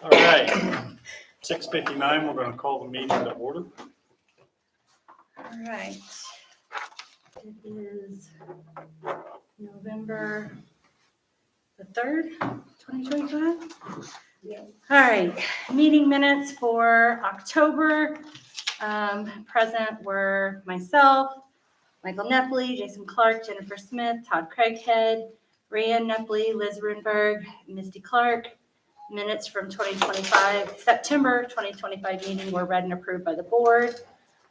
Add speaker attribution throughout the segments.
Speaker 1: All right, 6:59, we're going to call the meeting to order.
Speaker 2: All right. It is November the 3rd, 2025. All right, meeting minutes for October. Present were myself, Michael Nepley, Jason Clark, Jennifer Smith, Todd Craighead, Rhiann Nepley, Liz Runberg, Misty Clark. Minutes from 2025, September 2025 meeting were read and approved by the board.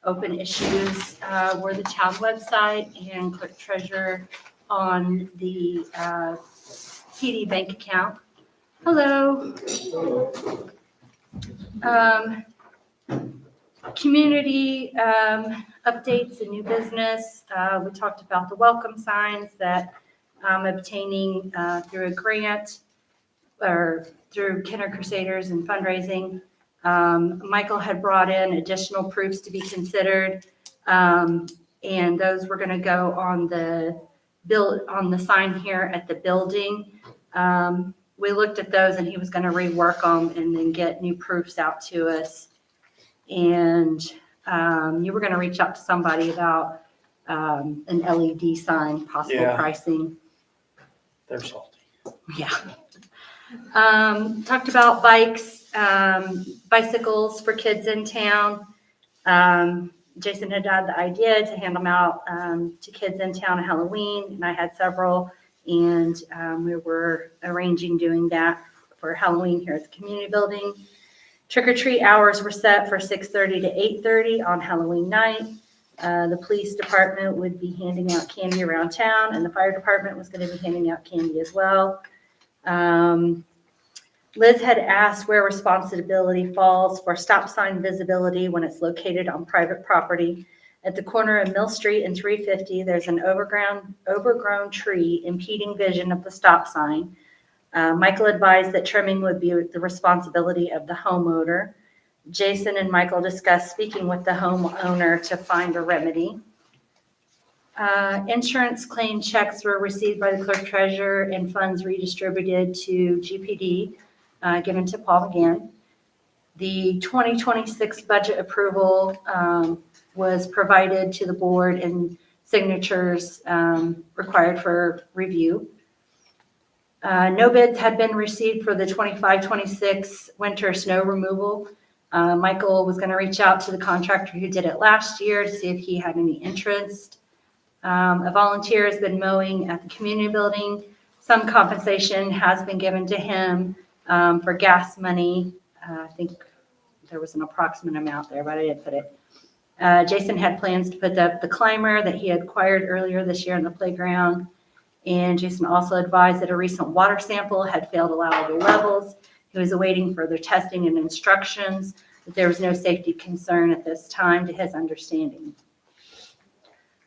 Speaker 2: Open issues were the town website and clerk treasurer on the TD bank account. Hello. Community updates and new business. We talked about the welcome signs that obtaining through a grant or through Kenner Crusaders and fundraising. Michael had brought in additional proofs to be considered, and those were going to go on the sign here at the building. We looked at those, and he was going to rework them and then get new proofs out to us. And you were going to reach out to somebody about an LED sign, possible
Speaker 1: Yeah.
Speaker 2: pricing.
Speaker 1: They're salty.
Speaker 2: Yeah. Talked about bikes, bicycles for kids in town. Jason had had the idea to hand them out to kids in town at Halloween, and I had several, and we were arranging doing that for Halloween here at the community building. Trick or treat hours were set for 6:30 to 8:30 on Halloween night. The police department would be handing out candy around town, and the fire department was going to be handing out candy as well. Liz had asked where responsibility falls for stop sign visibility when it's located on private property. At the corner of Mill Street and 350, there's an overgrown tree impeding vision of the stop sign. Michael advised that trimming would be the responsibility of the homeowner. Jason and Michael discussed speaking with the homeowner to find a remedy. Insurance claim checks were received by the clerk treasurer and funds redistributed to GPD, given to Paul McGann. The 2026 budget approval was provided to the board and signatures required for review. No bids had been received for the 25-26 winter snow removal. Michael was going to reach out to the contractor who did it last year to see if he had any interest. A volunteer has been mowing at the community building. Some compensation has been given to him for gas money. I think there was an approximate amount there, but I didn't put it. Jason had plans to put up the climber that he had acquired earlier this year in the playground. And Jason also advised that a recent water sample had failed allowable levels. He was awaiting further testing and instructions, but there was no safety concern at this time to his understanding.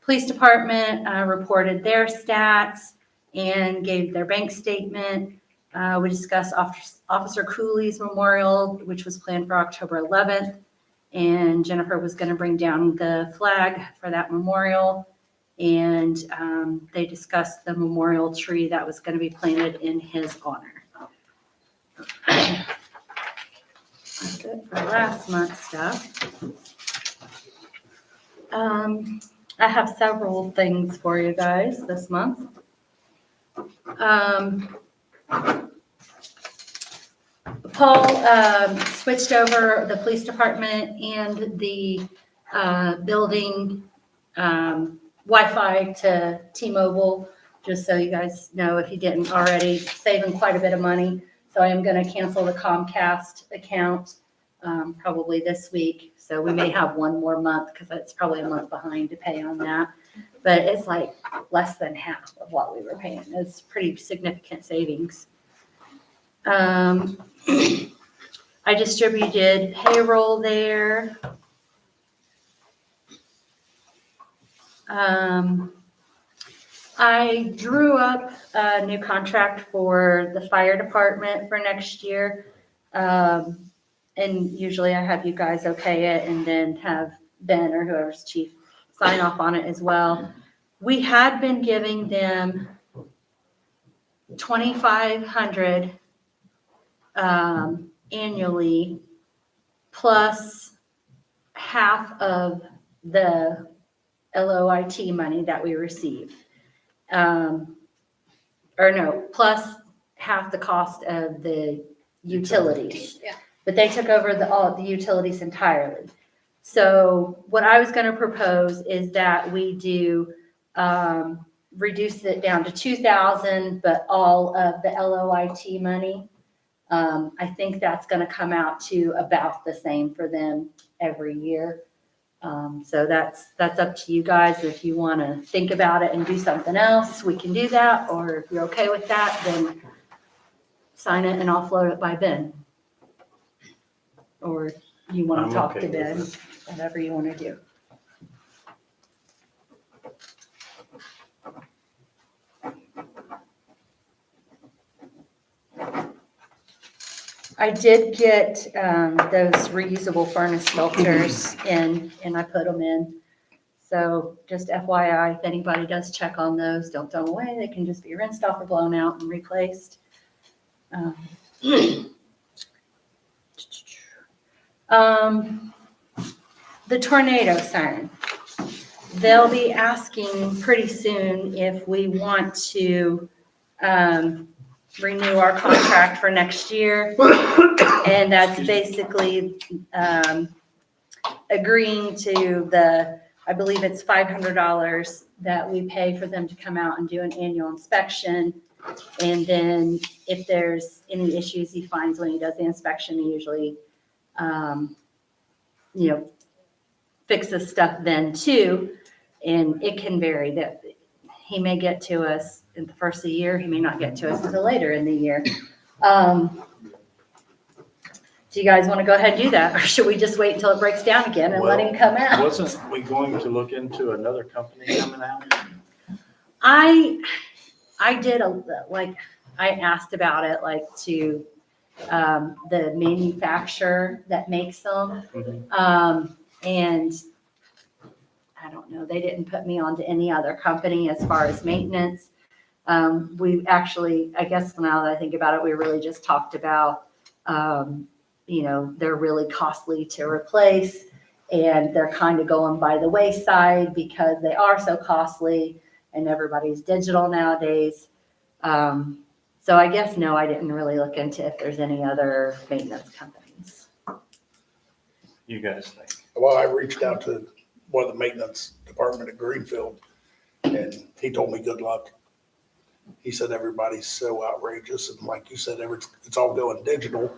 Speaker 2: Police department reported their stats and gave their bank statement. We discussed Officer Cooley's memorial, which was planned for October 11th. And Jennifer was going to bring down the flag for that memorial. And they discussed the memorial tree that was going to be planted in his honor. That's it for last month's stuff. I have several things for you guys this month. Paul switched over the police department and the building Wi-Fi to T-Mobile, just so you guys know if you didn't already, saving quite a bit of money. So I am going to cancel the Comcast account probably this week. So we may have one more month because it's probably a month behind to pay on that. But it's like less than half of what we were paying. It's pretty significant savings. I distributed payroll there. I drew up a new contract for the fire department for next year. And usually I have you guys okay it and then have Ben or whoever's chief sign off on it as well. We had been giving them $2,500 annually plus half of the LOIT money that we receive. Or no, plus half the cost of the utilities.
Speaker 3: Yeah.
Speaker 2: But they took over all the utilities entirely. So what I was going to propose is that we do, reduce it down to 2,000, but all of the LOIT money. I think that's going to come out to about the same for them every year. So that's up to you guys. If you want to think about it and do something else, we can do that. Or if you're okay with that, then sign it and I'll float it by Ben. Or you want
Speaker 1: I'm
Speaker 2: to talk
Speaker 1: okay
Speaker 2: to Ben,
Speaker 1: with
Speaker 2: whatever you want to do. I did get those reusable furnace filters in, and I put them in. So just FYI, if anybody does check on those, don't throw them away. They can just be rinsed off or blown out and replaced. The tornado siren. They'll be asking pretty soon if we want to renew our contract for next year. And that's basically agreeing to I believe it's $500 that we pay for them to come out and do an annual inspection. And then if there's any issues he finds when he does the inspection, he usually, fixes stuff then too. And it can vary, that he may get to us in the first of the year, he may not get to us until later in the year. Do you guys want to go ahead and do that, or should we just wait until it breaks down again and let him come out?
Speaker 1: Wasn't we going to look into another company coming out?
Speaker 2: I did I asked about it, to the manufacturer that makes them.
Speaker 1: Mhm.
Speaker 2: And I don't know, they didn't put me onto any other company as far as maintenance. We actually, I guess now that I think about it, we really just talked about, they're really costly to replace and they're kind of going by the wayside because they are so costly and everybody's digital nowadays. So I guess, no, I didn't really look into if there's any other maintenance companies.
Speaker 1: You guys think?
Speaker 4: Well, I reached out to one of the maintenance department at Greenfield, and he told me good luck. He said everybody's so outrageous, and like you said, it's all going digital.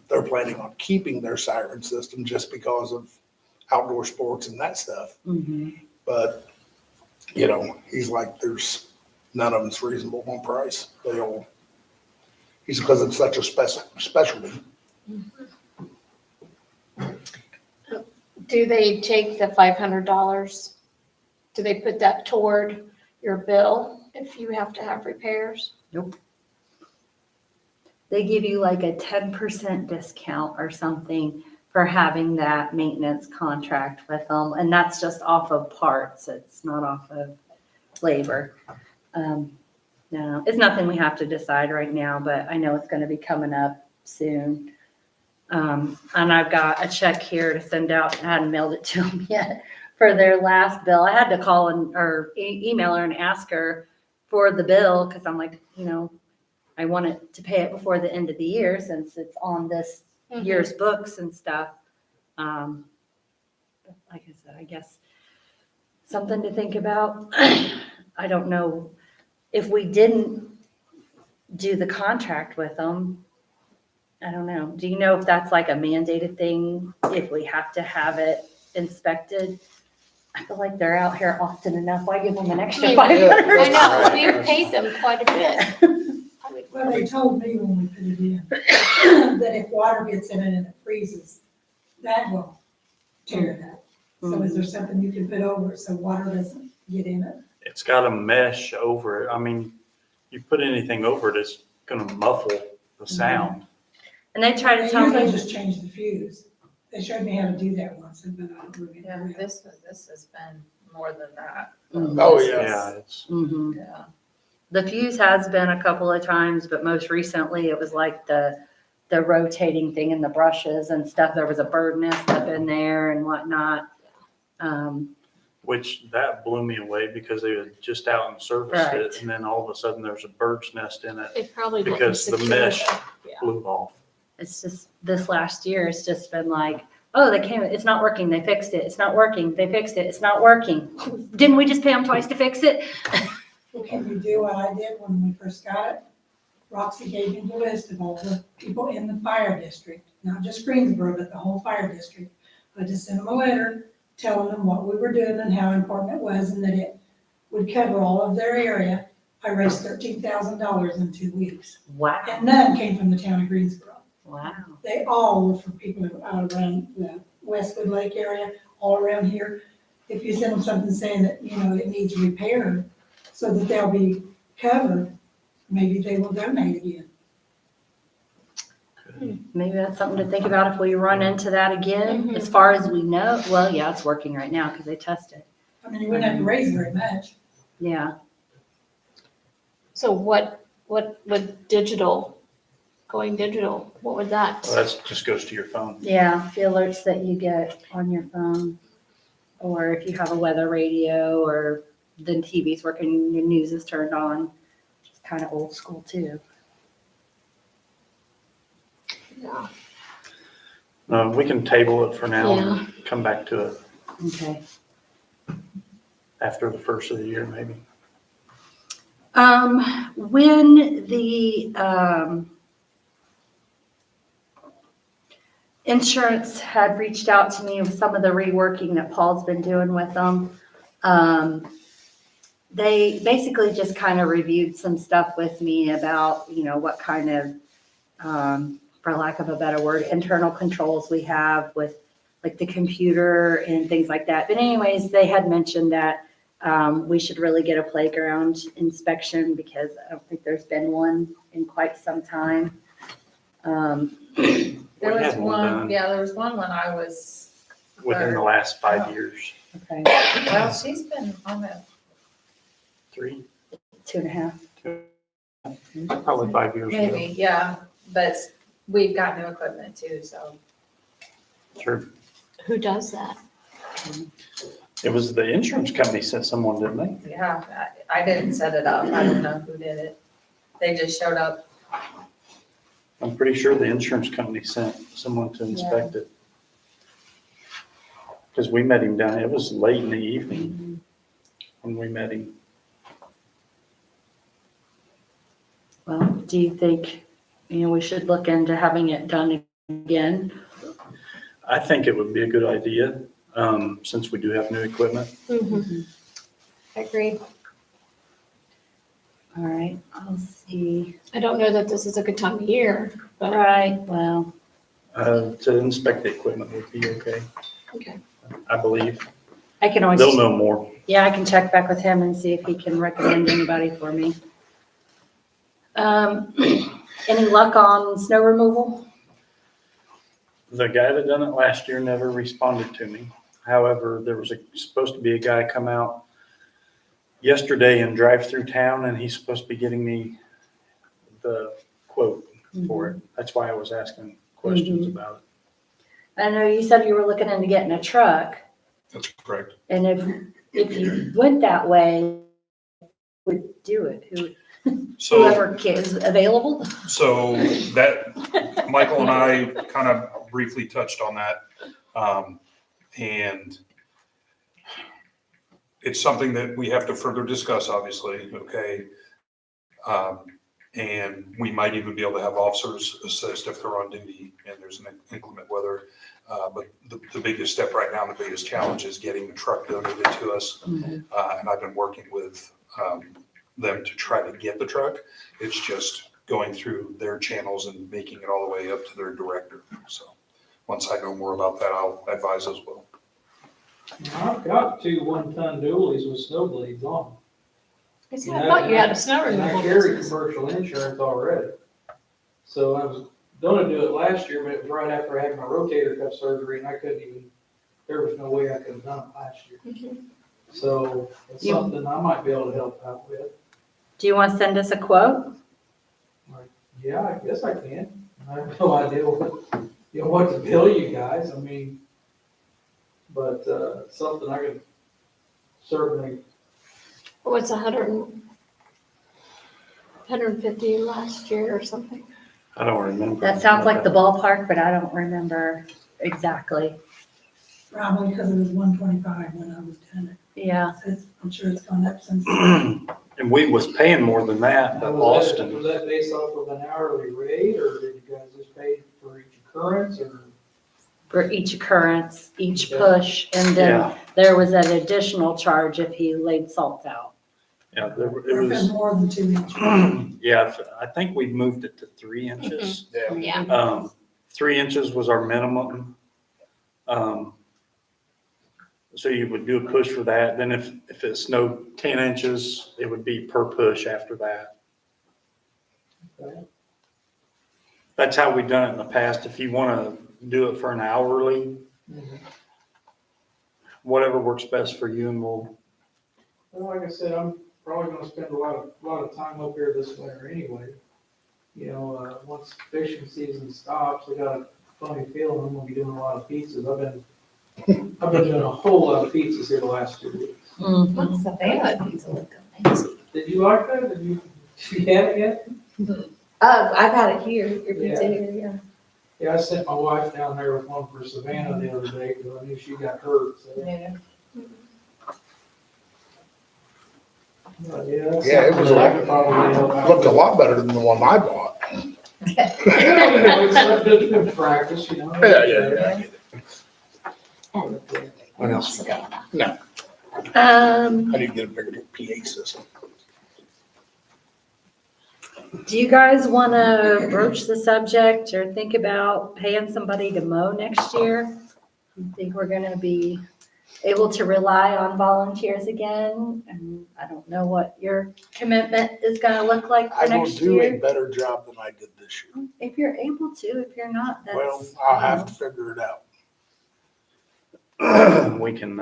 Speaker 4: They're planning on keeping their siren system just because of outdoor sports and that stuff.
Speaker 2: Mm-hmm.
Speaker 4: But, he's like, there's none of them's reasonable on price. He's because it's such a specialty.
Speaker 3: Do they take the $500? Do they put that toward your bill if you have to have repairs?
Speaker 2: Nope. They give you like a 10% discount or something for having that maintenance contract with them. And that's just off of parts. It's not off of labor. No, it's nothing we have to decide right now, but I know it's going to be coming up soon. And I've got a check here to send out. I hadn't mailed it to them yet for their last bill. I had to call or email her and ask her for the bill because I'm like, I wanted to pay it before the end of the year since it's on this year's books and stuff. But like I said, I guess something to think about. I don't know if we didn't do the contract with them. I don't know. Do you know if that's like a mandated thing, if we have to have it inspected? I feel like they're out here often enough. Why give them an extra $500?
Speaker 3: I know, we've paid them quite a bit.
Speaker 5: Well, they told me when we put it in, that if water gets in it and it freezes, that will tear it up. So is there something you can put over it so water doesn't get in it?
Speaker 1: It's got a mesh over it. I mean, you put anything over it, it's gonna muffle the sound.
Speaker 2: And they try to
Speaker 5: They
Speaker 2: tell
Speaker 5: usually
Speaker 2: me,
Speaker 5: just change the fuse. They showed me how to do that once, but I don't remember.
Speaker 6: Yeah, this has been more than that.
Speaker 4: Oh, yeah.
Speaker 1: Yeah, it's,
Speaker 2: Mhm.
Speaker 6: Yeah.
Speaker 2: The fuse has been a couple of times, but most recently it was like the the rotating thing and the brushes and stuff. There was a bird nest up in there and whatnot.
Speaker 1: Which that blew me away because they had just out and serviced
Speaker 2: Right.
Speaker 1: it, and then all of a sudden there's a bird's nest in it.
Speaker 3: They probably didn't
Speaker 1: Because the
Speaker 3: secure
Speaker 1: mesh
Speaker 3: it. Yeah.
Speaker 1: Blew off.
Speaker 2: It's just, this last year, it's just been like, oh, they came, it's not working, they fixed it, it's not working, they fixed it, it's not working. Didn't we just pay them twice to fix it?
Speaker 5: Well, can you do what I did when we first got it? Roxy gave me the list of all the people in the fire district, not just Greensboro, but the whole fire district. I just sent them a letter telling them what we were doing and how important it was and that it would cover all of their area. I raised $13,000 in 2 weeks,
Speaker 2: Wow,
Speaker 5: and none came from the town of Greensboro.
Speaker 2: wow.
Speaker 5: They all were from people out around the Westwood Lake area, all around here. If you send them something saying that, you know, it needs repaired so that they'll be covered, maybe they will donate again.
Speaker 2: Maybe that's something to think about if we run into that again.
Speaker 3: Mhm.
Speaker 2: As far as we know, well, yeah, it's working right now because they tested.
Speaker 5: I mean, you wouldn't have to raise very much.
Speaker 2: Yeah,
Speaker 3: So what would digital, going digital, what would that?
Speaker 1: Well, that just goes to your phone.
Speaker 2: yeah, the alerts that you get on your phone, or if you have a weather radio, or the TV's working, your news is turned on. It's kind of old school too.
Speaker 3: Yeah.
Speaker 1: We can table it for now
Speaker 3: Yeah.
Speaker 1: and come back to it
Speaker 2: Okay.
Speaker 1: after the first of the year, maybe.
Speaker 2: When the, insurance had reached out to me with some of the reworking that Paul's been doing with them, they basically just kind of reviewed some stuff with me about, you know, what kind of, for lack of a better word, internal controls we have with like the computer and things like that. But anyways, they had mentioned that we should really get a playground inspection because I don't think there's been one in quite some time.
Speaker 6: There
Speaker 1: We
Speaker 6: was
Speaker 1: had one done.
Speaker 6: there was one when I was,
Speaker 1: Within the last 5 years,
Speaker 2: Okay,
Speaker 6: well, she's been on it.
Speaker 1: 3,
Speaker 2: 2.5.
Speaker 1: probably 5 years ago.
Speaker 6: Maybe, yeah, but we've got new equipment too, so.
Speaker 1: Sure.
Speaker 3: Who does that?
Speaker 1: It was the insurance company sent someone, didn't they?
Speaker 6: Yeah, I didn't set it up. I don't know who did it. They just showed up.
Speaker 1: I'm pretty sure the insurance company sent someone to inspect it. Because we met him down, it was late in the evening when we met him.
Speaker 2: Well, do you think, you know, we should look into having it done again?
Speaker 1: I think it would be a good idea, since we do have new equipment.
Speaker 3: I agree.
Speaker 2: All right, I'll see.
Speaker 3: I don't know that this is a good time of year, but,
Speaker 2: Right, well,
Speaker 1: To inspect the equipment would be okay,
Speaker 3: okay.
Speaker 1: I believe.
Speaker 2: I can always,
Speaker 1: They'll know more.
Speaker 2: yeah, I can check back with him and see if he can recommend anybody for me. Any luck on snow removal?
Speaker 1: The guy that done it last year never responded to me. However, there was supposed to be a guy come out yesterday and drive through town, and he's supposed to be getting me the quote for it. That's why I was asking questions about it.
Speaker 2: I know you said you were looking into getting a truck,
Speaker 7: That's correct.
Speaker 2: and if you went that way, would do it,
Speaker 7: So,
Speaker 2: whoever is available?
Speaker 7: so that, Michael and I kind of briefly touched on that. And it's something that we have to further discuss, obviously, okay? And we might even be able to have officers assist if they're on duty and there's an inclement weather. But the biggest step right now, and the biggest challenge is getting the truck donated to us. And I've been working with them to try to get the truck. It's just going through their channels and making it all the way up to their director. So once I know more about that, I'll advise as well.
Speaker 8: I've got 2 one-ton dualies with snow blades on
Speaker 3: I see, I thought you had a snow
Speaker 8: them, and I
Speaker 3: removal
Speaker 8: carry
Speaker 3: business.
Speaker 8: commercial insurance already. So I was gonna do it last year, but it was right after I had my rotator cuff surgery, and I couldn't even, there was no way I could have done it last year. So it's
Speaker 2: You-
Speaker 8: something I might be able to help out with.
Speaker 2: Do you want to send us a quote?
Speaker 8: Yeah, I guess I can. I have no idea what to bill you guys, I mean, but, something I could certainly,
Speaker 3: What's 150 last year or something?
Speaker 1: I don't remember.
Speaker 2: That sounds like the ballpark, but I don't remember exactly.
Speaker 5: Probably because it was 125 when I was doing it.
Speaker 2: Yeah.
Speaker 5: So I'm sure it's gone up since.
Speaker 1: And we was paying more than that, but
Speaker 8: was
Speaker 1: Austin,
Speaker 8: that based off of an hourly rate, or did you guys just pay for each occurrence, or?
Speaker 2: For each occurrence, each
Speaker 8: Okay.
Speaker 2: push, and then
Speaker 1: yeah,
Speaker 2: there was an additional charge if he laid salt out.
Speaker 1: yeah, it
Speaker 5: Or if it's
Speaker 1: was,
Speaker 5: more than 2 inches.
Speaker 1: yeah, I think we moved it to 3 inches.
Speaker 3: Yeah.
Speaker 1: 3 inches was our minimum. So you would do a push for that, then if it snowed 10 inches, it would be per push after that.
Speaker 8: Okay.
Speaker 1: That's how we've done it in the past. If you want to do it for an hourly, whatever works best for you, and we'll,
Speaker 8: Well, like I said, I'm probably gonna spend a lot of time up here this winter anyway. You know, once fishing season stops, I got a funny feeling I'm gonna be doing a lot of pizzas. I've been doing a whole lot of pizzas here the last 2 weeks.
Speaker 2: Mhm.
Speaker 6: So they had pizza look amazing.
Speaker 8: Did you like that? Did you have it yet?
Speaker 6: I've had it here, your pizza
Speaker 8: Yeah.
Speaker 6: here, yeah.
Speaker 8: Yeah, I sent my wife down there with one for Savannah the other day, because I knew she got hurt, so.
Speaker 6: Yeah.
Speaker 8: But yeah, that's
Speaker 4: Yeah, it
Speaker 8: something
Speaker 4: was
Speaker 8: that I could probably help out
Speaker 4: Looked a
Speaker 8: with.
Speaker 4: lot better than the one I bought.
Speaker 8: Yeah, you know, it's a good practice, you know.
Speaker 4: I get it.
Speaker 8: But,
Speaker 4: What else you got? I need to get a bigger PA system.
Speaker 2: Do you guys want to broach the subject or think about paying somebody to mow next year? You think we're going to be able to rely on volunteers again? And I don't know what your commitment is going to look like
Speaker 4: I
Speaker 2: for
Speaker 4: will
Speaker 2: next
Speaker 4: do a
Speaker 2: year.
Speaker 4: better job than I did this year.
Speaker 2: If you're able to, if you're not, that's.
Speaker 4: Well, I'll have to figure it out.
Speaker 1: we can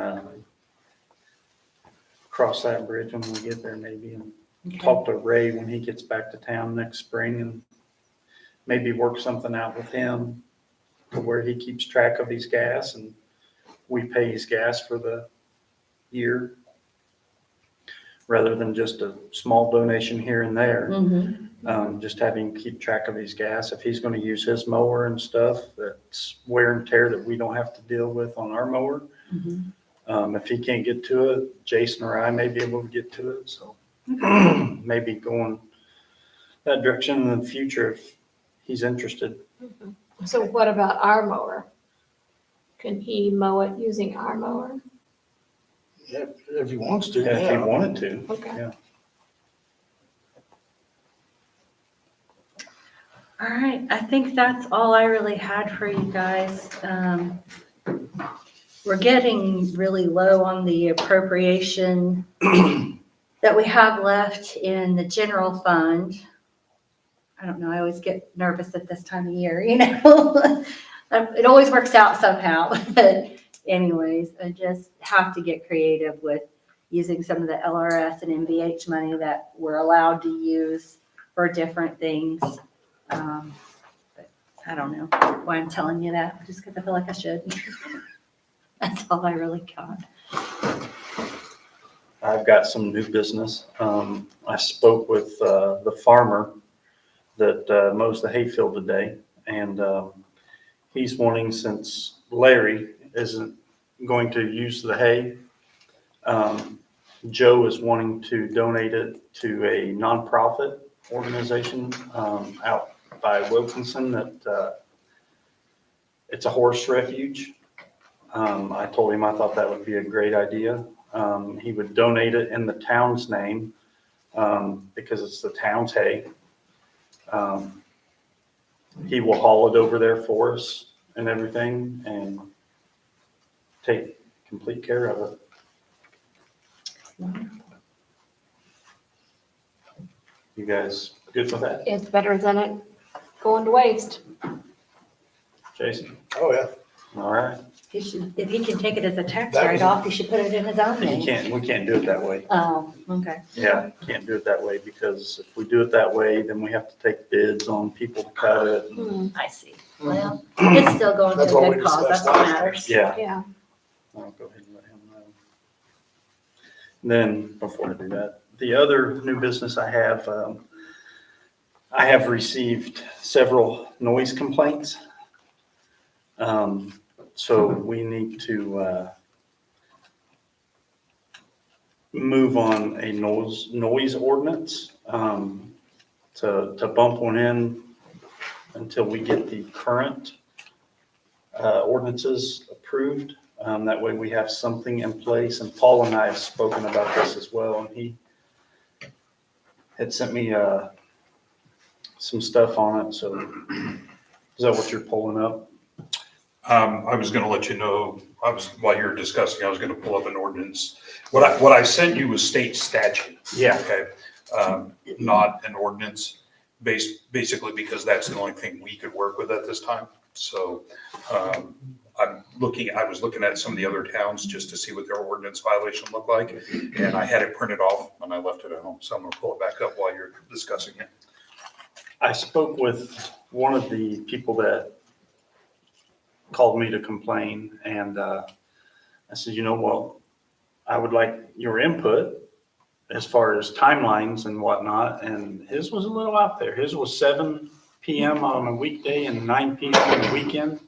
Speaker 1: cross that bridge when we get there maybe, and
Speaker 2: Okay.
Speaker 1: talk to Ray when he gets back to town next spring, and maybe work something out with him to where he keeps track of his gas and we pay his gas for the year, rather than just a small donation here and there.
Speaker 2: Mhm.
Speaker 1: Just having him keep track of his gas. If he's gonna use his mower and stuff, that's wear and tear that we don't have to deal with on our mower.
Speaker 2: Mhm.
Speaker 1: If he can't get to it, Jason or I may be able to get to it, so maybe going that direction in the future if he's interested.
Speaker 3: So what about our mower? Can he mow it using our mower?
Speaker 4: Yeah, if he wants to,
Speaker 1: If he
Speaker 4: yeah.
Speaker 1: wanted to,
Speaker 3: Okay.
Speaker 1: yeah.
Speaker 2: All right, I think that's all I really had for you guys. We're getting really low on the appropriation that we have left in the general fund. I don't know, I always get nervous at this time of year, you know? It always works out somehow, but anyways, I just have to get creative with using some of the LRS and NVH money that we're allowed to use for different things. But I don't know why I'm telling you that, just because I feel like I should. That's all I really got.
Speaker 1: I've got some new business. I spoke with the farmer that mows the hayfield today, and he's wanting, since Larry isn't going to use the hay, Joe is wanting to donate it to a nonprofit organization out by Wilkinson that it's a horse refuge. I told him I thought that would be a great idea. He would donate it in the town's name because it's the town's hay. He will haul it over there for us and everything and take complete care of it. You guys good with that,
Speaker 3: It's better than it going to waste.
Speaker 1: Jason?
Speaker 4: Oh, yeah.
Speaker 1: All right.
Speaker 2: He should, if he can take it as a tax
Speaker 4: That was-
Speaker 2: write-off, he should put it in his own
Speaker 1: We
Speaker 2: name.
Speaker 1: can't do it that way.
Speaker 2: Oh, okay.
Speaker 1: Yeah, can't do it that way because if we do it that way, then we have to take bids on people to cut it. and-
Speaker 2: I see. Well, it's still going to
Speaker 4: That's
Speaker 2: a
Speaker 4: what we
Speaker 2: good cause, that's
Speaker 4: discussed
Speaker 2: what
Speaker 4: last time.
Speaker 2: matters.
Speaker 1: Yeah,
Speaker 3: Yeah.
Speaker 1: I'll go ahead and let him know. Then, before I do that, the other new business I have received several noise complaints. So we need to, move on a noise ordinance, to bump one in until we get the current, ordinances approved. That way we have something in place, and Paul and I have spoken about this as well, and he had sent me, some stuff on it, so is that what you're pulling up?
Speaker 7: I was gonna let you know, while you were discussing, I was gonna pull up an ordinance. What I sent you was state statute.
Speaker 1: Yeah.
Speaker 7: Okay, not an ordinance, basically because that's the only thing we could work with at this time. So, I was looking at some of the other towns just to see what their ordinance violation looked like. And I had it printed off and I left it at home, so I'm gonna pull it back up while you're discussing it.
Speaker 1: I spoke with one of the people that called me to complain, and I said, well, I would like your input as far as timelines and whatnot, and his was a little out there. His was 7 PM on a weekday and 9 PM on the weekend,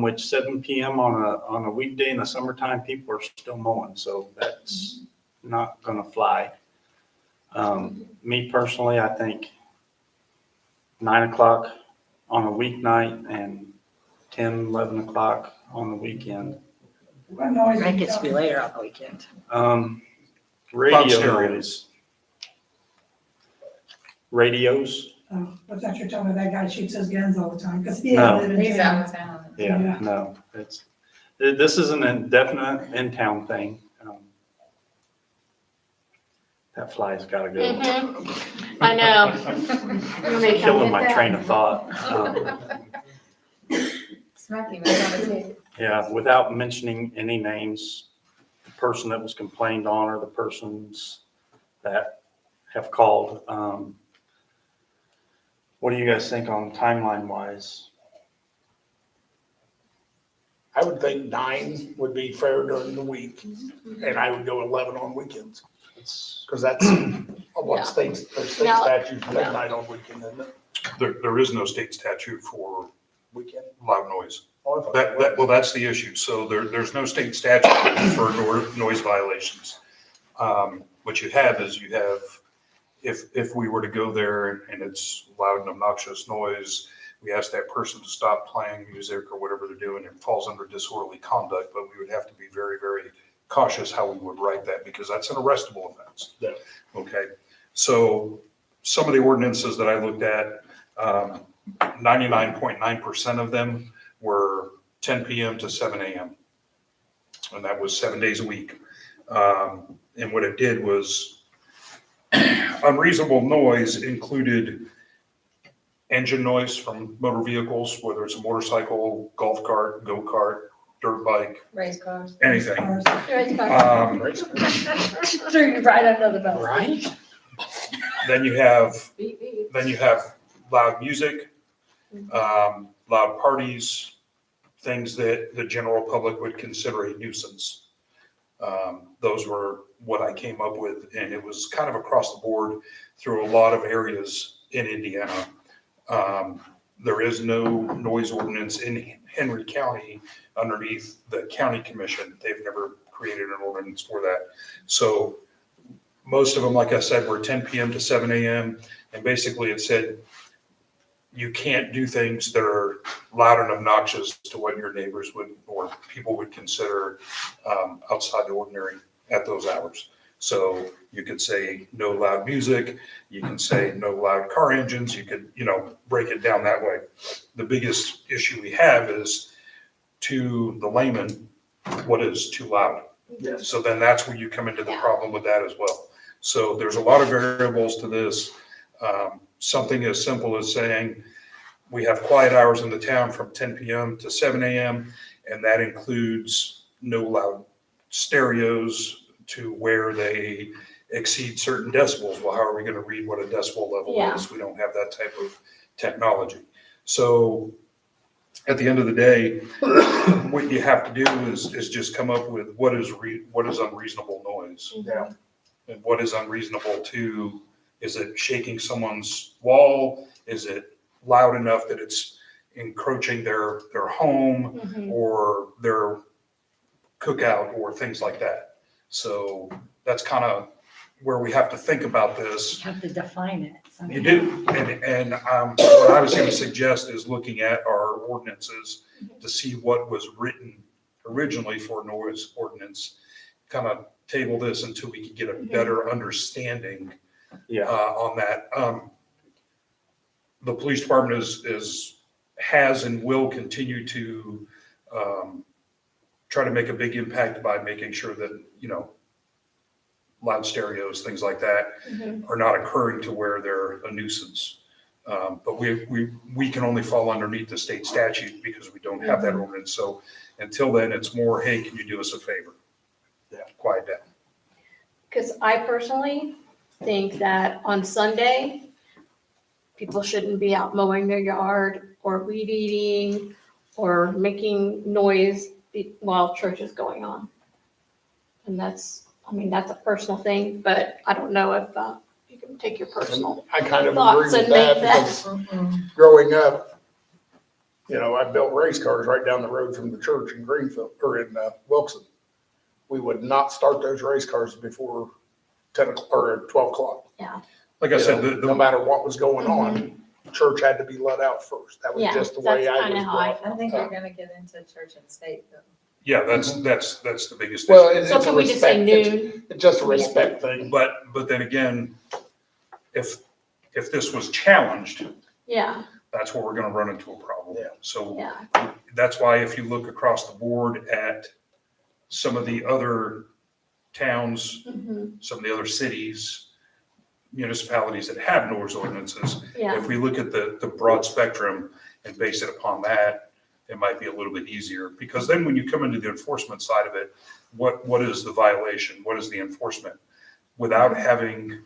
Speaker 1: which 7 PM on a weekday in the summertime, people are still mowing, so that's not gonna fly. Me personally, I think 9 o'clock on a weeknight and 10, 11 o'clock on the weekend.
Speaker 5: What noise?
Speaker 2: That gets to be later on the weekend.
Speaker 1: Radio
Speaker 7: stereo.
Speaker 1: noise. Radios,
Speaker 5: Oh, I thought you were talking about that guy shoots his guns all the time, because he
Speaker 1: No.
Speaker 5: lives in
Speaker 6: He's
Speaker 5: town.
Speaker 6: out of town.
Speaker 1: yeah,
Speaker 5: Yeah.
Speaker 1: no, this is an indefinite in-town thing. That fly's gotta go.
Speaker 3: I know. You may come
Speaker 1: Killing
Speaker 3: get
Speaker 1: my
Speaker 3: that.
Speaker 1: train of thought.
Speaker 6: Smack him right on his head.
Speaker 1: Yeah, without mentioning any names, the person that was complained on or the persons that have called. What do you guys think on timeline wise?
Speaker 4: I would think 9 would be fair during the week, and I would go 11 on weekends,
Speaker 1: It's,
Speaker 4: because that's
Speaker 3: Yeah.
Speaker 4: what states, there's state
Speaker 3: Now-
Speaker 4: statutes, midnight on weekend, isn't it?
Speaker 7: There is no state statute for
Speaker 4: Weekend.
Speaker 7: loud noise.
Speaker 4: Oh, I thought there was.
Speaker 7: Well, that's the issue. So there's no state statute for noise violations. What you have is if we were to go there and it's loud and obnoxious noise, we ask that person to stop playing music or whatever they're doing. It falls under disorderly conduct, but we would have to be very, very cautious how we would write that because that's an arrestable offense.
Speaker 4: Yeah.
Speaker 7: Okay, so some of the ordinances that I looked at, 99.9% of them were 10 PM to 7 AM. And that was 7 days a week. And what it did was unreasonable noise included engine noise from motor vehicles, whether it's a motorcycle, golf cart, go-kart, dirt bike,
Speaker 6: Race cars.
Speaker 7: anything.
Speaker 5: Cars.
Speaker 2: Threw you right under the bus.
Speaker 1: right?
Speaker 7: Then you have
Speaker 3: Beep, beep.
Speaker 7: Then you have loud music, loud parties, things that the general public would consider a nuisance. Those were what I came up with, and it was kind of across the board through a lot of areas in Indiana. There is no noise ordinance in Henry County underneath the county commission. They've never created an ordinance for that. So most of them, like I said, were 10 PM to 7 AM. And basically it said, you can't do things that are loud and obnoxious to what your neighbors would, or people would consider outside the ordinary at those hours. So you could say no loud music, you can say no loud car engines, you could, break it down that way. The biggest issue we have is to the layman, what is too loud?
Speaker 4: Yes.
Speaker 7: So then that's where you come into the
Speaker 3: Yeah.
Speaker 7: problem with that as well. So there's a lot of variables to this. Something as simple as saying, we have quiet hours in the town from 10 PM to 7 AM, And that includes no loud stereos to where they exceed certain decibels. Well, how are we going to read what a decibel level
Speaker 3: Yeah.
Speaker 7: is? We don't have that type of technology. So at the end of the day, what you have to do is just come up with what is unreasonable noise.
Speaker 4: Yeah.
Speaker 7: And what is unreasonable to, is it shaking someone's wall? Is it loud enough that it's encroaching their home
Speaker 3: Mhm.
Speaker 7: or their cookout or things like that? So that's kind of where we have to think about this.
Speaker 2: You have to define it. somehow.
Speaker 7: You do, and what I was going to suggest is looking at our ordinances to see what was written originally for noise ordinance, kind of table this until we can get a better understanding
Speaker 1: Yeah.
Speaker 7: on that. The police department has and will continue to try to make a big impact by making sure that, loud stereos, things like that,
Speaker 3: Mhm.
Speaker 7: are not occurring to where they're a nuisance. But we can only fall underneath the state statute because we don't have that ordinance. So until then, it's more, hey, can you do us a favor?
Speaker 4: Yeah.
Speaker 7: Quiet down.
Speaker 3: Because I personally think that on Sunday, people shouldn't be out mowing their yard or weed eating or making noise while church is going on. And that's a personal thing, but I don't know if you can take your personal
Speaker 4: I kind of agree
Speaker 3: thoughts
Speaker 4: with
Speaker 3: and make
Speaker 4: that
Speaker 3: that.
Speaker 4: because growing up, I built race cars right down the road from the church in Greenfield, or in Wilson. We would not start those race cars before 10 o'clock or 12 o'clock.
Speaker 7: Like I said,
Speaker 4: No matter what was going on, church had to be let out first. That was
Speaker 3: Yeah,
Speaker 4: just the way
Speaker 3: that's
Speaker 4: I
Speaker 3: kinda
Speaker 4: was
Speaker 3: how I
Speaker 4: brought
Speaker 6: I think
Speaker 4: up.
Speaker 6: you're gonna get into church and state though.
Speaker 7: yeah, that's the biggest
Speaker 4: Well,
Speaker 7: issue.
Speaker 4: it's
Speaker 3: So
Speaker 4: a
Speaker 3: can we just say
Speaker 4: respect,
Speaker 3: noon?
Speaker 4: it's just a respect thing.
Speaker 7: But then again, if this was challenged,
Speaker 3: Yeah,
Speaker 7: that's where we're gonna run into a problem.
Speaker 4: Yeah.
Speaker 7: So
Speaker 3: yeah.
Speaker 7: that's why if you look across the board at some of the other towns,
Speaker 3: Mhm.
Speaker 7: some of the other cities, municipalities that have noise ordinances,
Speaker 3: Yeah,
Speaker 7: if we look at the broad spectrum and base it upon that, it might be a little bit easier. Because then when you come into the enforcement side of it, what is the violation? What is the enforcement? Without having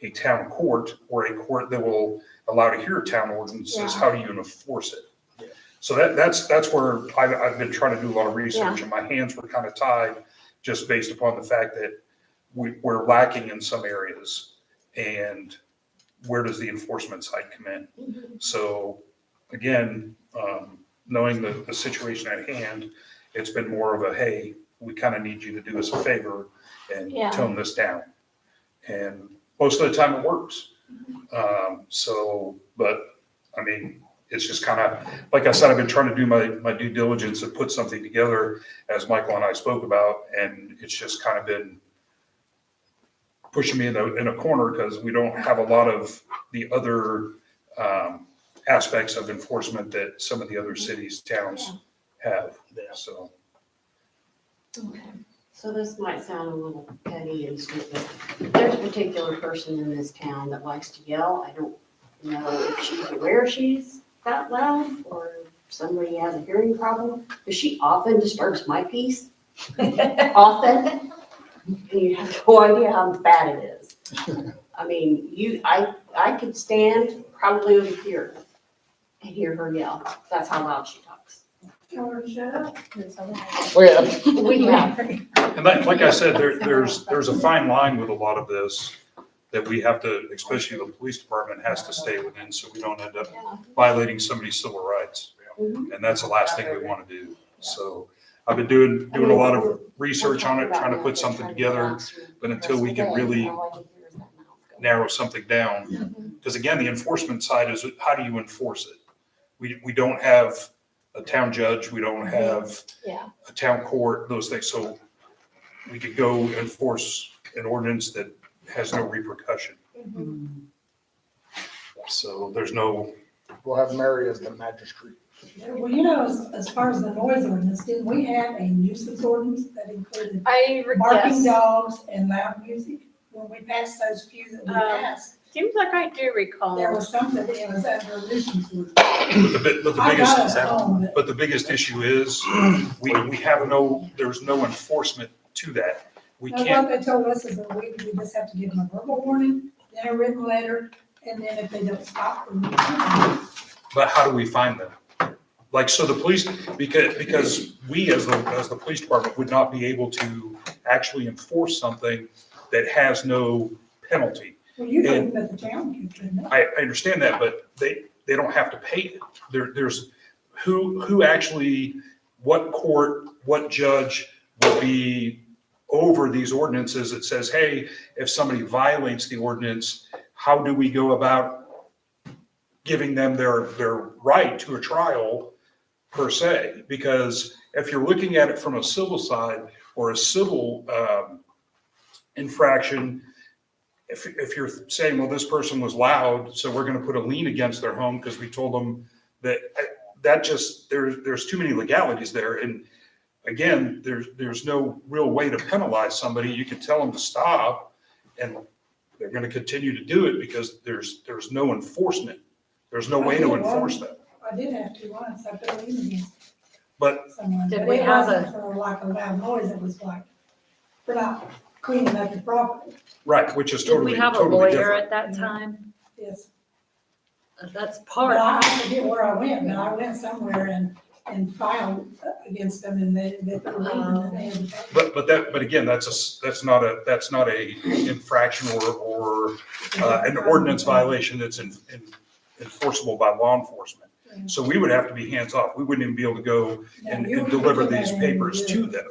Speaker 7: a town court or a court that will allow to hear town ordinances,
Speaker 3: Yeah.
Speaker 7: how do you enforce it?
Speaker 4: Yeah.
Speaker 7: So that's where I've been trying to do a lot of research, and my hands were kind of tied just based upon the fact that we're lacking in some areas. And where does the enforcement side come in?
Speaker 3: Mhm.
Speaker 7: So again, knowing the situation at hand, it's been more of a, hey, we kind of need you to do us a favor and
Speaker 3: Yeah.
Speaker 7: tone this down. And most of the time it works. But I mean, it's just kind of, like I said, I've been trying to do my due diligence and put something together as Michael and I spoke about, and it's just kind of been pushing me in a corner because we don't have a lot of the other aspects of enforcement that some of the other cities, towns have. So,
Speaker 3: Okay.
Speaker 9: So this might sound a little petty and stupid. There's a particular person in this town that likes to yell. I don't know if she's aware she's that loud or somebody has a hearing problem. Because she often disturbs my peace. Often. And you have no idea how bad it is. I mean, I could stand probably over here and hear her yell. That's how loud she talks.
Speaker 5: Tell her to shut up.
Speaker 4: Well,
Speaker 9: We have.
Speaker 7: and like I said, there's a fine line with a lot of this that we have to, especially the police department has to stay within so we don't end up
Speaker 3: Yeah.
Speaker 7: violating somebody's civil rights.
Speaker 9: Mhm.
Speaker 7: And that's the last thing we want to do. So I've been doing a lot of research on it, trying to put something together, but until we can really narrow something down. Because again, the enforcement side is, how do you enforce it? We don't have a town judge, we don't have
Speaker 3: Yeah.
Speaker 7: a town court, those things. So we could go enforce an ordinance that has no repercussion.
Speaker 3: Mhm.
Speaker 7: So there's no,
Speaker 4: we'll have Mary as the magistrate.
Speaker 5: Well, as far as the noise ordinance, didn't we have a nuisance ordinance that included
Speaker 3: I,
Speaker 5: barking
Speaker 3: yes.
Speaker 5: dogs and loud music? When we passed those few that we passed,
Speaker 3: Seems like I do recall.
Speaker 5: There was something, it was under a nuisance order.
Speaker 7: But the
Speaker 5: I
Speaker 7: biggest,
Speaker 5: got it at home,
Speaker 7: but the biggest issue is, we have there's no enforcement to that. We
Speaker 5: but
Speaker 7: can't,
Speaker 5: what they told us is that we just have to give them a verbal warning, then a written letter, and then if they don't stop, then we
Speaker 7: but how do we find them? Like, so the police, because we as the police department would not be able to actually enforce something that has no penalty.
Speaker 5: Well, you couldn't, but the town could.
Speaker 7: I understand that, but they don't have to pay it. There's who actually, what court, what judge will be over these ordinances that says, hey, if somebody violates the ordinance, how do we go about giving them their right to a trial per se? Because if you're looking at it from a civil side or a civil infraction, if you're saying, well, this person was loud, so we're going to put a lien against their home because we told them that just, there's too many legalities there. And again, there's no real way to penalize somebody. You can tell them to stop and they're going to continue to do it because there's no enforcement. There's no way to enforce that.
Speaker 5: I did have to once, I put a lien against
Speaker 7: But
Speaker 5: someone.
Speaker 2: Did
Speaker 5: but
Speaker 2: we
Speaker 5: it
Speaker 2: have
Speaker 5: wasn't for like a loud noise, it was like, for not cleaning up the property,
Speaker 7: right, which is
Speaker 2: Did we
Speaker 7: totally,
Speaker 2: have a
Speaker 7: totally
Speaker 2: lawyer
Speaker 7: different.
Speaker 2: at that time?
Speaker 5: yes.
Speaker 2: That's
Speaker 5: But
Speaker 2: part.
Speaker 5: I forget where I went, but I went somewhere and filed against them and they put a lien and they had to pay.
Speaker 7: But again, that's not a infraction or an ordinance violation that's enforceable by law enforcement. So we would have to be hands off. We wouldn't even be able to go and deliver these papers to them.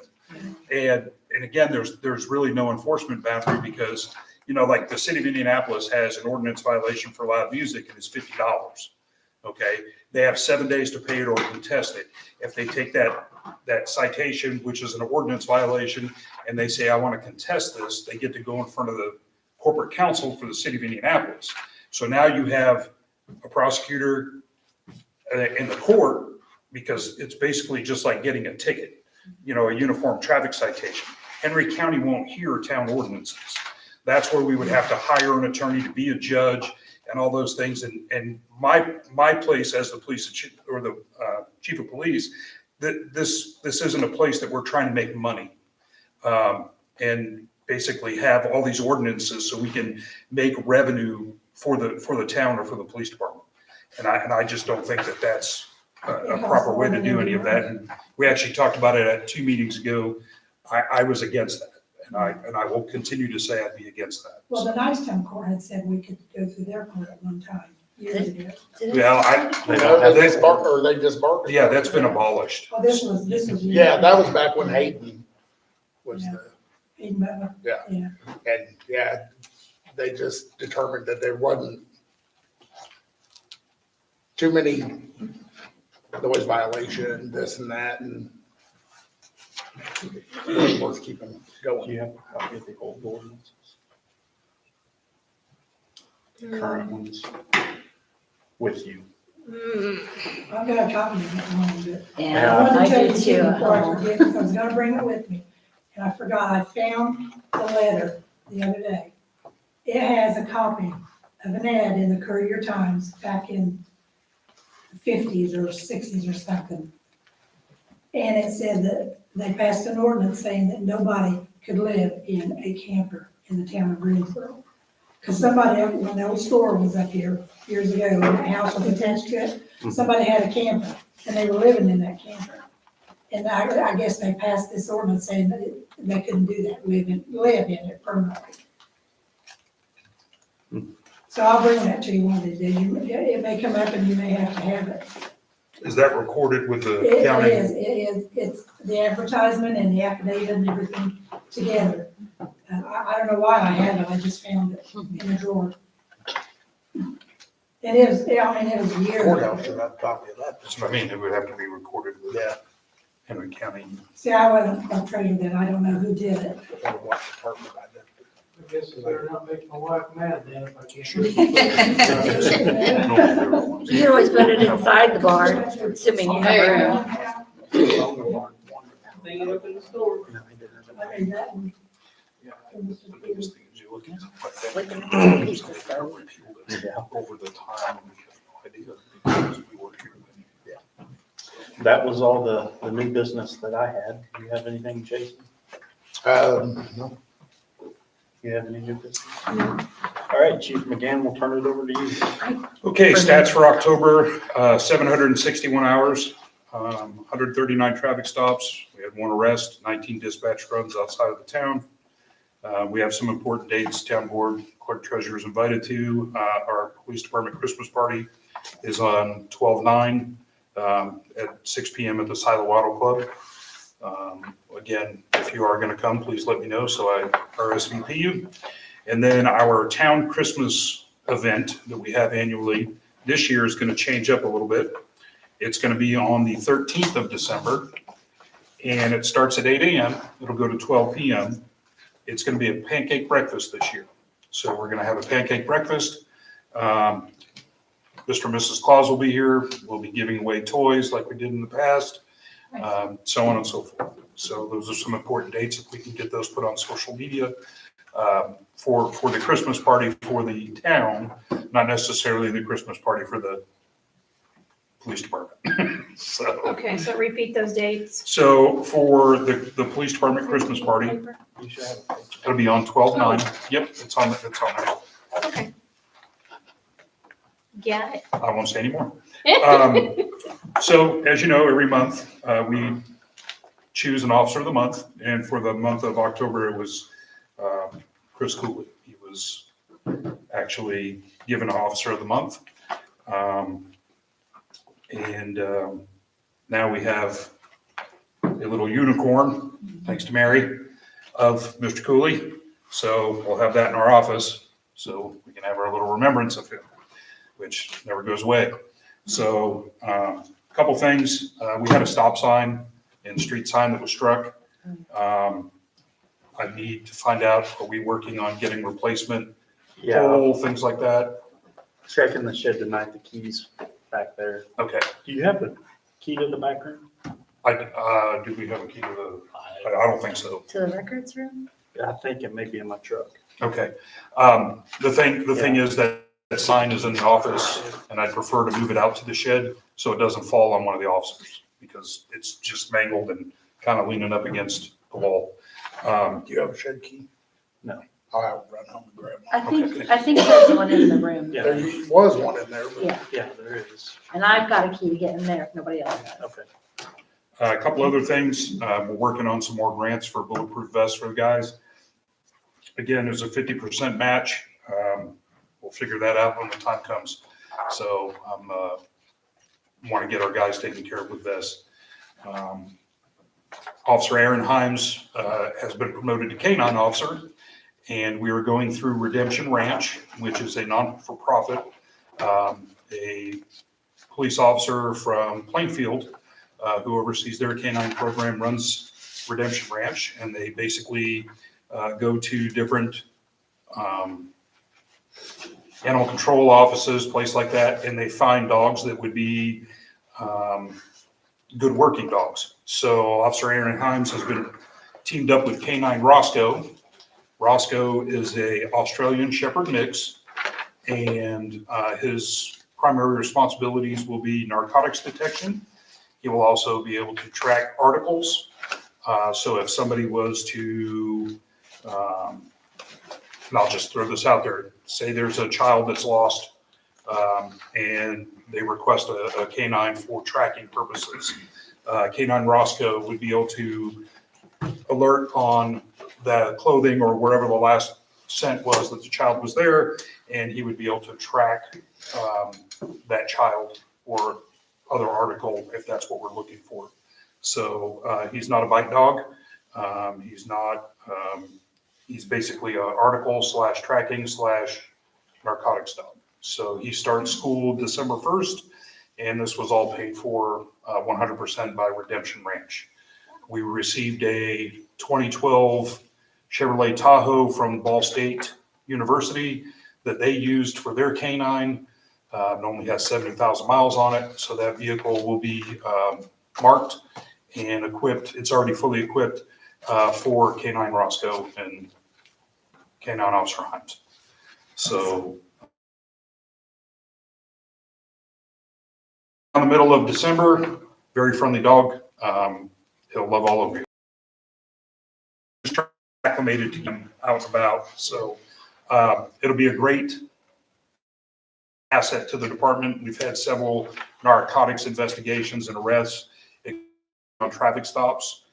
Speaker 7: And again, there's really no enforcement boundary because, like the city of Indianapolis has an ordinance violation for loud music and it's $50. Okay, they have 7 days to pay it or contest it. If they take that citation, which is an ordinance violation, and they say, I want to contest this, they get to go in front of the corporate counsel for the city of Indianapolis. So now you have a prosecutor in the court, because it's basically just like getting a ticket, a uniform traffic citation. Henry County won't hear town ordinances. That's where we would have to hire an attorney to be a judge and all those things. And my place as the police chief or the chief of police, this isn't a place that we're trying to make money. And basically have all these ordinances so we can make revenue for the town or for the police department. And I just don't think that that's a proper way to do any of that. And we actually talked about it at 2 meetings ago. I was against that. And I will continue to say I'd be against that.
Speaker 5: Well, the Nicetown court had said we could go through their court at one time, years ago.
Speaker 7: Well,
Speaker 4: They just barked.
Speaker 7: yeah, that's been abolished.
Speaker 5: Well, this was.
Speaker 4: Yeah, that was back when Hayden was the,
Speaker 5: Even better.
Speaker 4: and yeah, they just determined that there wasn't too many noise violation, this and that, and it wasn't worth keeping
Speaker 1: Do
Speaker 4: going.
Speaker 1: you have a copy of the old ordinances? Current ones with you?
Speaker 5: I've got a copy of it at home, but
Speaker 2: Yeah,
Speaker 5: I wanted
Speaker 2: I
Speaker 5: to tell
Speaker 2: do
Speaker 5: you
Speaker 2: too.
Speaker 5: before I forget, because I was gonna bring it with me. And I forgot, I found the letter the other day. It has a copy of an ad in the Courier Times back in the 50s or 60s or something. And it said that they passed an ordinance saying that nobody could live in a camper in the town of Greensboro. Because somebody, when the old store was up here years ago, and the house was attached to it, somebody had a camper, and they were living in that camper. And I guess they passed this ordinance saying that they couldn't do that, live in it permanently. So I'll bring that to you one of these days. It may come up and you may have to have it.
Speaker 7: Is that recorded with the
Speaker 5: It
Speaker 7: county?
Speaker 5: is, it's the advertisement and the affidavit and everything together. I don't know why I have it, I just found it in a drawer. It is, I mean, it was a year
Speaker 4: Courthouse
Speaker 5: ago.
Speaker 4: should have a copy of that.
Speaker 7: That's what I mean, it would have to be recorded with
Speaker 4: Yeah.
Speaker 7: Henry County.
Speaker 5: See, I wasn't a treasurer then, I don't know who did it.
Speaker 4: I wonder what department I did.
Speaker 8: I guess I better not make my wife mad then if I can't.
Speaker 2: You can always put it inside the barn, assuming you have room.
Speaker 8: Hang it up in the store.
Speaker 5: I mean, that one.
Speaker 7: The biggest thing is you looking at it like that.
Speaker 2: Sleeping
Speaker 7: So
Speaker 2: in the
Speaker 7: they
Speaker 2: pizza stove.
Speaker 7: repealed it
Speaker 1: Yeah.
Speaker 7: over the time, and we had no idea because we weren't here then.
Speaker 1: That was all the new business that I had. Do you have anything, Jason?
Speaker 4: No.
Speaker 1: You have any new business? All right, Chief McGann, we'll turn it over to you.
Speaker 7: Okay, stats for October, 761 hours, 139 traffic stops. We had 1 arrest, 19 dispatch runs outside of the town. We have some important dates, town board, clerk treasurer is invited to. Our police department Christmas party is on 12/9 at 6 PM at the Silowado Club. Again, if you are going to come, please let me know so I RSVP you. And then our town Christmas event that we have annually this year is going to change up a little bit. It's going to be on the 13th of December, and it starts at 8 AM. It'll go to 12 PM. It's going to be a pancake breakfast this year. So we're going to have a pancake breakfast. Mr. and Mrs. Claus will be here. We'll be giving away toys like we did in the past, so on and so forth. So those are some important dates. If we can get those put on social media for the Christmas party for the town, not necessarily the Christmas party for the police department. So,
Speaker 3: Okay, so repeat those dates.
Speaker 7: so for the police department Christmas party,
Speaker 1: You should have a picture.
Speaker 7: it'll be on 12/9. Yep, it's on there.
Speaker 3: Okay. Got it.
Speaker 7: I won't say anymore. So as you know, every month, we choose an officer of the month, and for the month of October, it was Chris Cooley. He was actually given officer of the month. Now we have a little unicorn, thanks to Mary, of Mr. Cooley. So we'll have that in our office, so we can have our little remembrance of him, which never goes away. So a couple things. We had a stop sign and street sign that was struck. I need to find out, are we working on getting replacement
Speaker 1: Yeah,
Speaker 7: pole, things like that?
Speaker 1: checking the shed tonight, the keys back there.
Speaker 7: Okay.
Speaker 1: Do you have the key to the back room?
Speaker 7: Do we have a key to the, I don't think so.
Speaker 2: To the records room?
Speaker 1: I think it may be in my truck.
Speaker 7: Okay. The thing is that the sign is in the office, and I'd prefer to move it out to the shed so it doesn't fall on one of the officers, because it's just mangled and kind of leaning up against the wall.
Speaker 4: Do you have a shed key?
Speaker 1: No.
Speaker 4: I'll have to run home and grab
Speaker 2: I think there's one in the room.
Speaker 4: one.
Speaker 1: Yeah.
Speaker 4: There was one in there, but
Speaker 2: Yeah,
Speaker 1: Yeah, there is.
Speaker 2: and I've got a key to get in there if nobody else does.
Speaker 1: Okay.
Speaker 7: A couple other things, we're working on some more grants for bulletproof vests for the guys. Again, there's a 50% match. We'll figure that out when the time comes. So want to get our guys taken care of with vests. Officer Aaron Himes has been promoted to K-9 officer, and we are going through Redemption Ranch, which is a non-for-profit, a police officer from Plainfield who oversees their K-9 program, runs Redemption Ranch, and they basically go to different animal control offices, place like that, and they find dogs that would be good working dogs. So Officer Aaron Himes has been teamed up with K9 Roscoe. Roscoe is a Australian Shepherd mix, and his primary responsibilities will be narcotics detection. He will also be able to track articles. So if somebody was to, and I'll just throw this out there, say there's a child that's lost, and they request a K9 for tracking purposes. K9 Roscoe would be able to alert on the clothing or wherever the last scent was that the child was there, and he would be able to track that child or other article if that's what we're looking for. So he's not a bite dog. He's basically an article / tracking / narcotics dog. So he starts school December 1st, and this was all paid for 100% by Redemption Ranch. We received a 2012 Chevrolet Tahoe from Ball State University that they used for their K9. It only has 70,000 miles on it, so that vehicle will be marked and equipped. It's already fully equipped for K9 Roscoe and K-9 Officer Himes. So in the middle of December, very friendly dog. He'll love all of you. Just acclimated to him out and about. So it'll be a great asset to the department. We've had several narcotics investigations and arrests on traffic stops.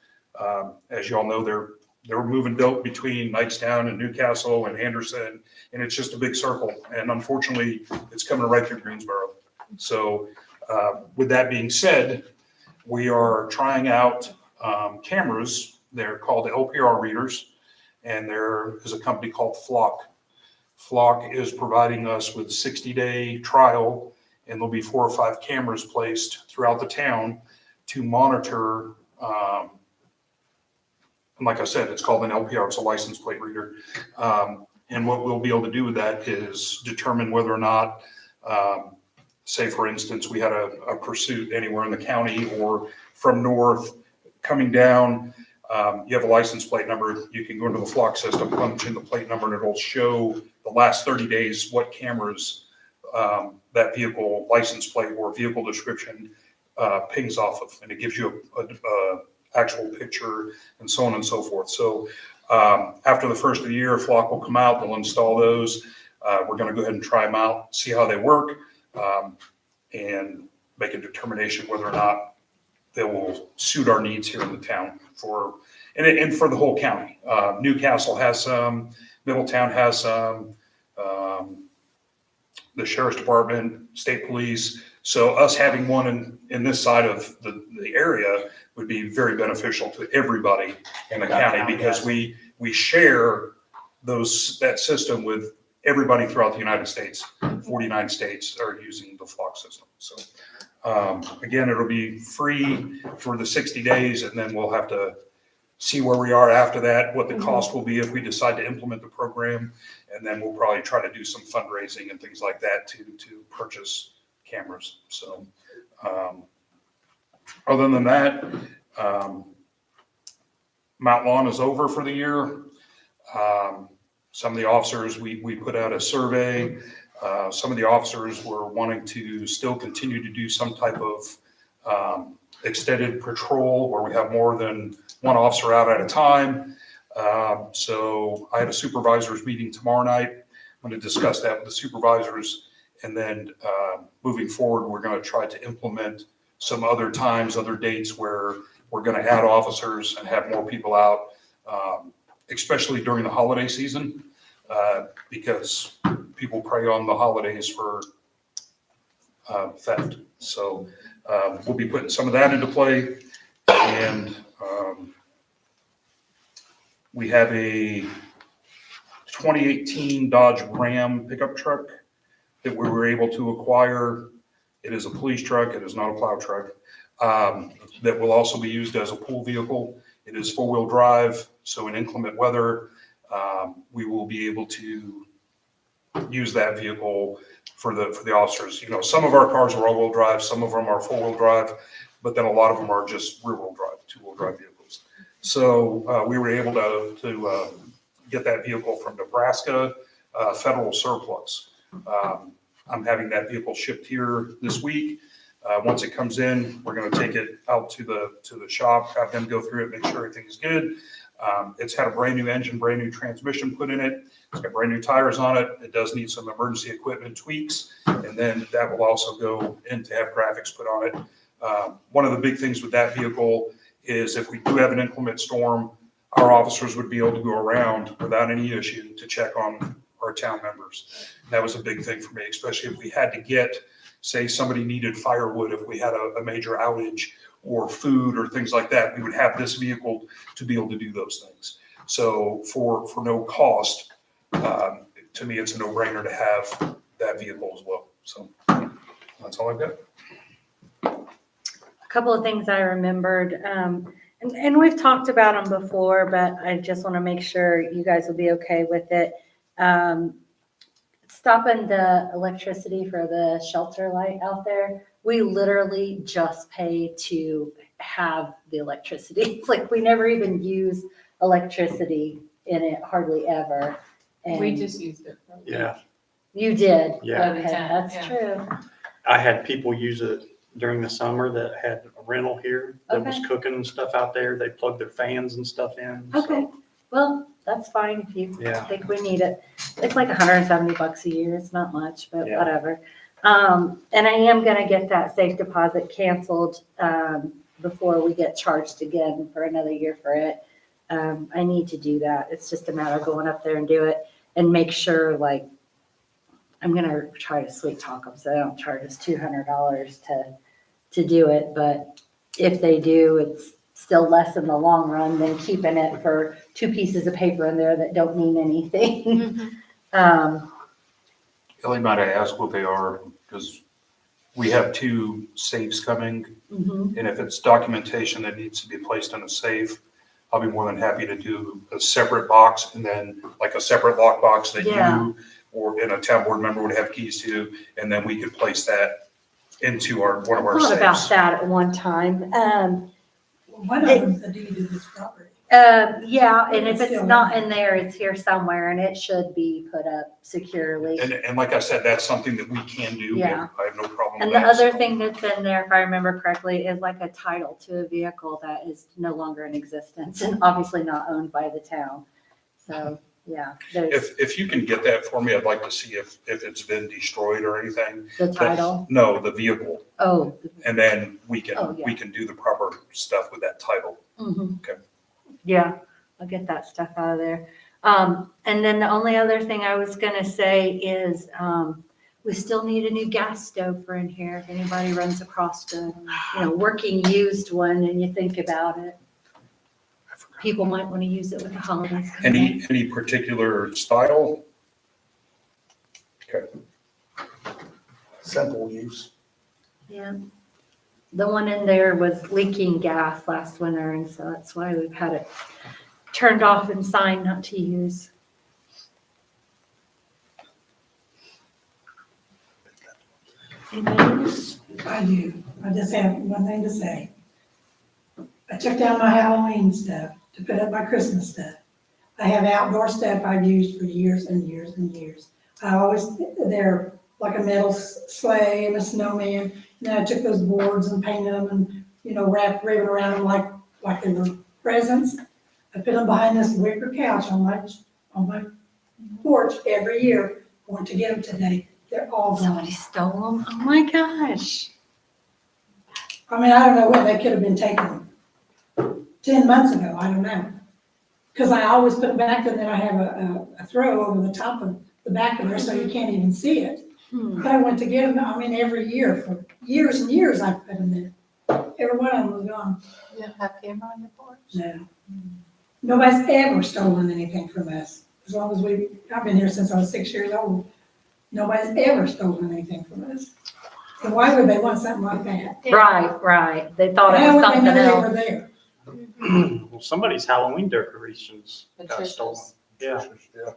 Speaker 7: As you all know, they're moving dope between Knightstown and Newcastle and Anderson, and it's just a big circle. And unfortunately, it's coming right through Greensboro. So with that being said, we are trying out cameras. They're called LPR readers, and there is a company called Flock. Flock is providing us with 60-day trial, and there'll be 4 or 5 cameras placed throughout the town to monitor. And like I said, it's called an LPR, it's a license plate reader. And what we'll be able to do with that is determine whether or not, say for instance, we had a pursuit anywhere in the county or from north coming down. You have a license plate number, you can go into the Flock system, punch in the plate number, and it'll show the last 30 days what cameras that vehicle license plate or vehicle description pings off of, and it gives you a actual picture and so on and so forth. So after the first of the year, Flock will come out, they'll install those. We're going to go ahead and try them out, see how they work, and make a determination whether or not they will suit our needs here in the town and for the whole county. Newcastle has some, Middletown has some, the sheriff's department, state police. So us having one in this side of the area would be very beneficial to everybody in the county, because we share that system with everybody throughout the United States. 49 states are using the Flock system. So again, it'll be free for the 60 days, and then we'll have to see where we are after that, what the cost will be if we decide to implement the program, and then we'll probably try to do some fundraising and things like that to purchase cameras. So other than that, Mount Lawn is over for the year. Some of the officers, we put out a survey. Some of the officers were wanting to still continue to do some type of extended patrol where we have more than one officer out at a time. So I have a supervisors meeting tomorrow night. I'm going to discuss that with the supervisors. And then moving forward, we're going to try to implement some other times, other dates where we're going to add officers and have more people out, especially during the holiday season, because people prey on the holidays for theft. So we'll be putting some of that into play. And we have a 2018 Dodge Ram pickup truck that we were able to acquire. It is a police truck. It is not a plow truck. That will also be used as a pool vehicle. It is 4-wheel drive, so in inclement weather, we will be able to use that vehicle for the officers. You know, some of our cars are all-wheel drive, some of them are 4-wheel drive, but then a lot of them are just rear-wheel drive, 2-wheel drive vehicles. So we were able to get that vehicle from Nebraska, federal surplus. I'm having that vehicle shipped here this week. Once it comes in, we're going to take it out to the shop, have them go through it, make sure everything's good. It's had a brand new engine, brand new transmission put in it. It's got brand new tires on it. It does need some emergency equipment tweaks, and then that will also go in to have graphics put on it. One of the big things with that vehicle is if we do have an inclement storm, our officers would be able to go around without any issue to check on our town members. And that was a big thing for me, especially if we had to get, say somebody needed firewood, if we had a major outage or food or things like that, we would have this vehicle to be able to do those things. So for no cost, to me, it's a no-brainer to have that vehicle as well. So that's all I've got.
Speaker 2: A couple of things I remembered, and we've talked about them before, but I just want to make sure you guys will be okay with it. Stopping the electricity for the shelter light out there. We literally just pay to have the electricity. It's like we never even use electricity in it, hardly ever.
Speaker 10: We
Speaker 2: And
Speaker 10: just used it.
Speaker 1: Yeah,
Speaker 2: you did?
Speaker 1: Yeah.
Speaker 2: Okay,
Speaker 10: For the tent,
Speaker 2: that's
Speaker 10: yeah.
Speaker 2: true.
Speaker 1: I had people use it during the summer that had a rental here that was
Speaker 2: Okay.
Speaker 1: cooking and stuff out there. They plugged their fans and stuff in. so,
Speaker 2: Okay, well, that's fine if you
Speaker 1: Yeah.
Speaker 2: think we need it. It's like $170 a year. It's not much, but
Speaker 1: Yeah.
Speaker 2: whatever. And I am gonna get that safe deposit canceled, before we get charged again for another year for it. I need to do that. It's just a matter of going up there and do it and make sure, like, I'm gonna try to sweet talk them so they don't charge us $200 to do it, but if they do, it's still less in the long run than keeping it for 2 pieces of paper in there that don't mean anything.
Speaker 7: Ellie might have asked what they are, because we have 2 safes coming,
Speaker 2: Mhm.
Speaker 7: and if it's documentation that needs to be placed in a safe, I'll be more than happy to do a separate box and then like a separate lock box that
Speaker 2: Yeah.
Speaker 7: you or in a town board member would have keys to, and then we could place that into one of our
Speaker 2: I thought about
Speaker 7: safes.
Speaker 2: that at one time.
Speaker 5: One of them's the deed of this property.
Speaker 2: Yeah, and if
Speaker 5: It's
Speaker 2: it's
Speaker 5: still
Speaker 2: not
Speaker 5: in
Speaker 2: in there, it's here somewhere and it should be put up securely.
Speaker 7: And like I said, that's something that we can do.
Speaker 2: Yeah.
Speaker 7: I have no problem
Speaker 2: And
Speaker 7: with
Speaker 2: the
Speaker 7: that.
Speaker 2: other
Speaker 7: so.
Speaker 2: thing that's in there, if I remember correctly, is like a title to a vehicle that is no longer in existence and obviously not owned by the town. So, yeah, there's
Speaker 7: If you can get that for me, I'd like to see if it's been destroyed or anything.
Speaker 2: the title.
Speaker 7: No, the vehicle.
Speaker 2: Oh,
Speaker 7: And then we
Speaker 2: Oh, yeah.
Speaker 7: can do the proper stuff with that title.
Speaker 2: mhm.
Speaker 7: Okay.
Speaker 2: Yeah, I'll get that stuff out of there. And then the only other thing I was gonna say is, we still need a new gas stove for in here. If anybody runs across a, working used one and you think about it. People might want to use it with the holidays coming up.
Speaker 7: Any particular style? Okay.
Speaker 4: Simple use.
Speaker 2: Yeah. The one in there was leaking gas last winter, and so that's why we've had it turned off and signed not to use. Anybody else?
Speaker 5: I do. I just have one thing to say. I took down my Halloween stuff to put up my Christmas stuff. I have outdoor stuff I've used for years and years and years. I always, they're like a metal sleigh and a snowman. And then I took those boards and painted them and, wrapped ribbon around them like they were presents. I put them behind this wicker couch on my porch every year. I went to get them today. They're all gone.
Speaker 2: Somebody stole them? Oh my gosh.
Speaker 5: I mean, I don't know when they could have been taken 10 months ago, I don't know. Because I always put them back and then I have a throw over the top of the back of there so you can't even see it.
Speaker 2: Hmm.
Speaker 5: But I went to get them, every year, for years and years I've put them there. Every one of them was gone.
Speaker 10: You don't have camera on your porch?
Speaker 5: No. Nobody's ever stolen anything from us. As long as I've been here since I was 6 years old. Nobody's ever stolen anything from us. So why would they want something like that?
Speaker 2: Right. They thought it
Speaker 5: How
Speaker 2: was
Speaker 5: would they
Speaker 2: something
Speaker 5: know they
Speaker 2: else.
Speaker 5: were there?
Speaker 1: Well, somebody's Halloween decorations got
Speaker 10: Patricia's.
Speaker 1: stolen. Yeah.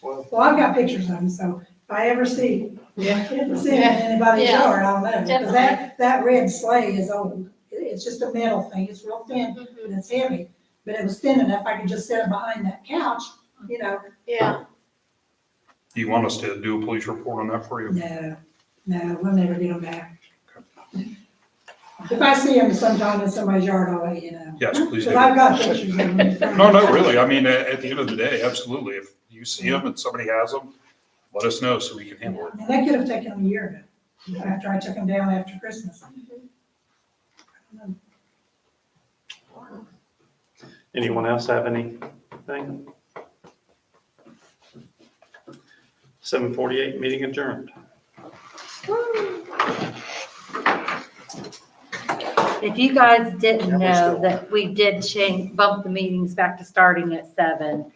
Speaker 1: Well,
Speaker 5: Well, I've got pictures of them, so if I ever see them in anybody's
Speaker 3: Yeah.
Speaker 5: yard, I'll know. Because
Speaker 3: Definitely.
Speaker 5: that red sleigh is old. It's just a metal thing. It's real thin
Speaker 3: Mhm.
Speaker 5: and it's heavy. But it was thin enough I could just sit behind that couch,
Speaker 3: Yeah,
Speaker 7: Do you want us to do a police report on that for you?
Speaker 5: No, we'll never get them back. If I see them sometime in somebody's yard, I'll let you know.
Speaker 7: Yes, please
Speaker 5: Because
Speaker 7: do.
Speaker 5: I've got pictures of them.
Speaker 7: No, really. I mean, at the end of the day, absolutely. If you see them and somebody has them, let us know so we can handle it.
Speaker 5: And they could have taken them a year ago, after I took them down after Christmas.
Speaker 1: anyone else have anything? 7:48, meeting adjourned.
Speaker 2: If you guys didn't
Speaker 4: Yeah, we
Speaker 2: know
Speaker 4: still-
Speaker 2: that we did bump the meetings back to starting at 7,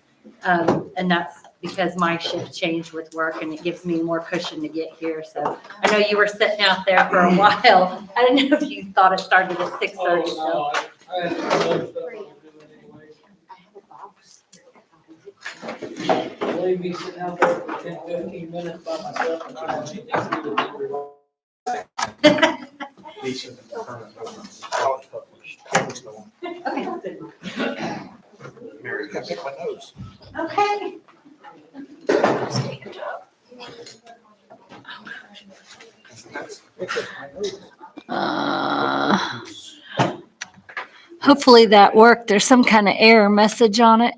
Speaker 2: and that's because my shift changed with work and it gives me more cushion to get here. So I know you were sitting out there for a while. I didn't know if you thought it started at 6:30. So
Speaker 8: Oh, no, I had other stuff I was doing anyway.
Speaker 9: I have a box.
Speaker 8: Believe me, sitting out there for 10, 15 minutes by myself and I have anything to do with it.
Speaker 4: These are the current ones. Published.
Speaker 2: Okay.
Speaker 7: Mary
Speaker 4: I picked my nose.
Speaker 2: Okay. Hopefully that worked. There's some kind of error message on it.